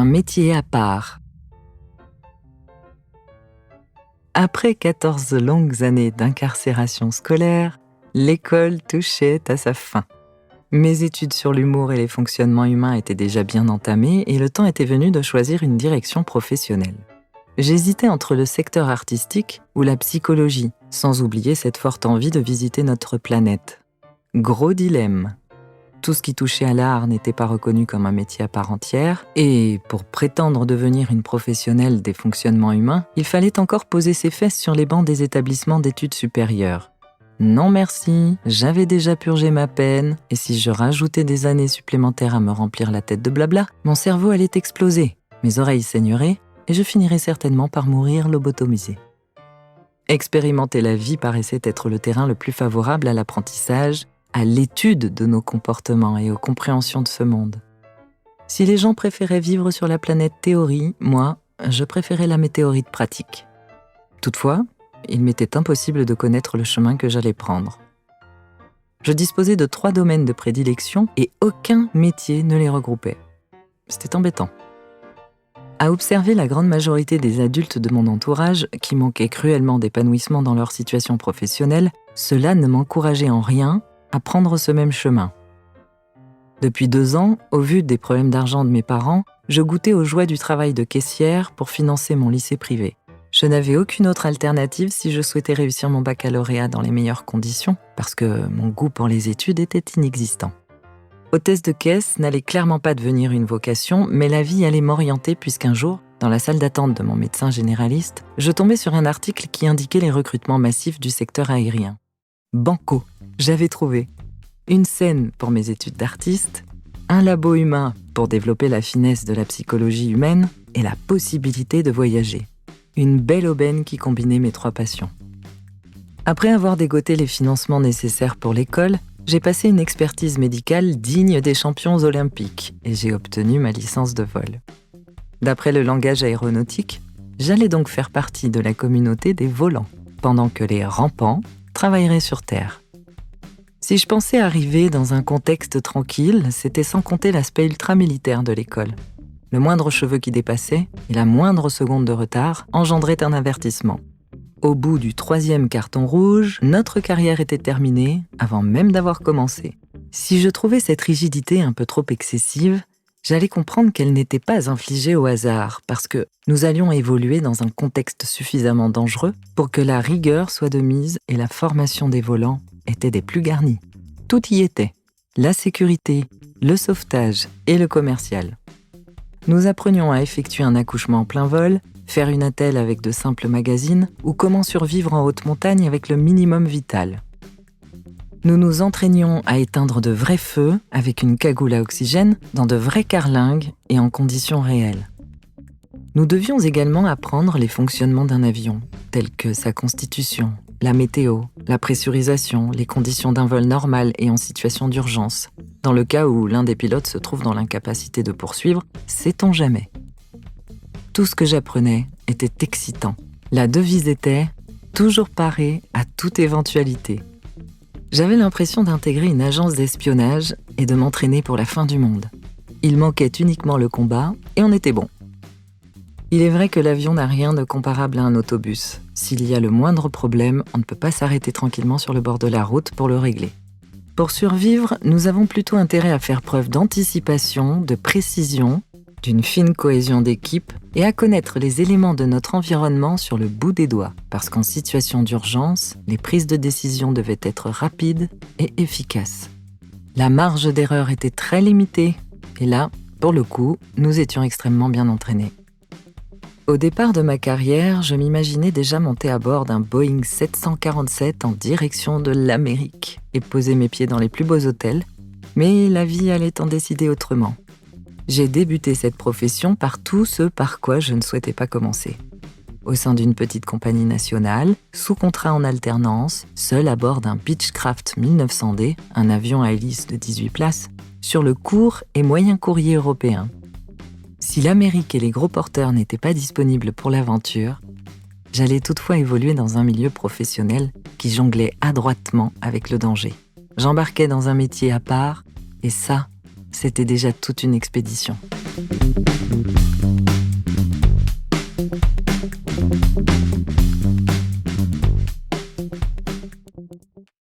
un métier à part. Après 14 longues années d'incarcération scolaire, l'école touchait à sa fin. Mes études sur l'humour et les fonctionnements humains étaient déjà bien entamées et le temps était venu de choisir une direction professionnelle. J'hésitais entre le secteur artistique ou la psychologie, sans oublier cette forte envie de visiter notre planète. Gros dilemme. Tout ce qui touchait à l'art n'était pas reconnu comme un métier à part entière, et pour prétendre devenir une professionnelle des fonctionnements humains, il fallait encore poser ses fesses sur les bancs des établissements d'études supérieures. Non merci, j'avais déjà purgé ma peine, et si je rajoutais des années supplémentaires à me remplir la tête de blabla, mon cerveau allait exploser, mes oreilles saigneraient, et je finirais certainement par mourir lobotomisé. Expérimenter la vie paraissait être le terrain le plus favorable à l'apprentissage, à l'étude de nos comportements et aux compréhensions de ce monde. Si les gens préféraient vivre sur la planète théorie, moi, je préférais la météorite pratique. Toutefois, il m'était impossible de connaître le chemin que j'allais prendre. Je disposais de 3 domaines de prédilection et aucun métier ne les regroupait. C'était embêtant. À observer la grande majorité des adultes de mon entourage qui manquaient cruellement d'épanouissement dans leur situation professionnelle, cela ne m'encourageait en rien à prendre ce même chemin. Depuis 2 ans, au vu des problèmes d'argent de mes parents, je goûtais aux joies du travail de caissière pour financer mon lycée privé. Je n'avais aucune autre alternative si je souhaitais réussir mon baccalauréat dans les meilleures conditions, parce que mon goût pour les études était inexistant. Hôtesse de caisse n'allait clairement pas devenir une vocation, mais la vie allait m'orienter puisqu'un jour, dans la salle d'attente de mon médecin généraliste, je tombais sur un article qui indiquait les recrutements massifs du secteur aérien. Banco, j'avais trouvé. Une scène pour mes études d'artiste, un labo humain pour développer la finesse de la psychologie humaine et la possibilité de voyager. Une belle aubaine qui combinait mes 3 passions. Après avoir dégoté les financements nécessaires pour l'école, j'ai passé une expertise médicale digne des champions olympiques et j'ai obtenu ma licence de vol. D'après le langage aéronautique, j'allais donc faire partie de la communauté des volants, pendant que les rampants travailleraient sur Terre. Si je pensais arriver dans un contexte tranquille, c'était sans compter l'aspect ultra-militaire de l'école. Le moindre cheveu qui dépassait et la moindre seconde de retard engendraient un avertissement. Au bout du 3e carton rouge, notre carrière était terminée avant même d'avoir commencé. Si je trouvais cette rigidité un peu trop excessive, j'allais comprendre qu'elle n'était pas infligée au hasard, parce que nous allions évoluer dans un contexte suffisamment dangereux pour que la rigueur soit de mise et la formation des volants était des plus garnies. Tout y était, la sécurité, le sauvetage et le commercial. Nous apprenions à effectuer un accouchement en plein vol, faire une attelle avec de simples magazines ou comment survivre en haute montagne avec le minimum vital. Nous nous entraînions à éteindre de vrais feux avec une cagoule à oxygène dans de vraies carlingues et en conditions réelles. Nous devions également apprendre les fonctionnements d'un avion, tels que sa constitution, la météo, la pressurisation, les conditions d'un vol normal et en situation d'urgence. Dans le cas où l'un des pilotes se trouve dans l'incapacité de poursuivre, sait-on jamais. Tout ce que j'apprenais était excitant. La devise était « toujours paré à toute éventualité ». J'avais l'impression d'intégrer une agence d'espionnage et de m'entraîner pour la fin du monde. Il manquait uniquement le combat et on était bon. Il est vrai que l'avion n'a rien de comparable à un autobus. S'il y a le moindre problème, on ne peut pas s'arrêter tranquillement sur le bord de la route pour le régler. Pour survivre, nous avons plutôt intérêt à faire preuve d'anticipation, de précision, d'une fine cohésion d'équipe et à connaître les éléments de notre environnement sur le bout des doigts, parce qu'en situation d'urgence, les prises de décision devaient être rapides et efficaces. La marge d'erreur était très limitée, et là, pour le coup, nous étions extrêmement bien entraînés. Au départ de ma carrière, je m'imaginais déjà monter à bord d'un Boeing 747 en direction de l'Amérique et poser mes pieds dans les plus beaux hôtels, mais la vie allait en décider autrement. J'ai débuté cette profession par tout ce par quoi je ne souhaitais pas commencer. Au sein d'une petite compagnie nationale, sous contrat en alternance, seul à bord d'un Beechcraft 1900D, un avion à hélice de 18 places, sur le court et moyen courrier européen. Si l'Amérique et les gros porteurs n'étaient pas disponibles pour l'aventure, j'allais toutefois évoluer dans un milieu professionnel qui jonglait adroitement avec le danger. J'embarquais dans un métier à part, et ça, c'était déjà toute une expédition.